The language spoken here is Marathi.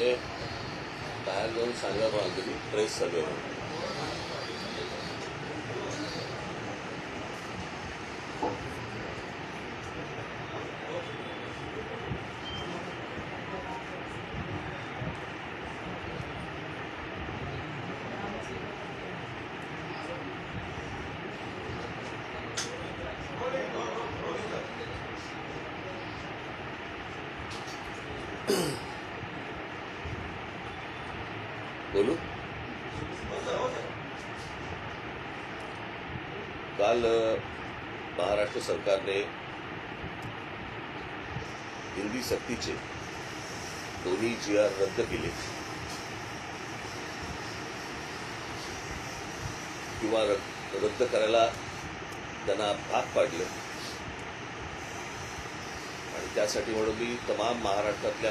हे बाहेर जाऊन सांगा तुम्ही प्रेस चालू आहे. बोलू. काल महाराष्ट्र सरकारने हिंदी सक्तीचे दोन्ही GR रद्द केले किंवा रद्द करायला त्यांना भाग पाडलं आणि त्यासाठी म्हणून मी तमाम महाराष्ट्रातल्या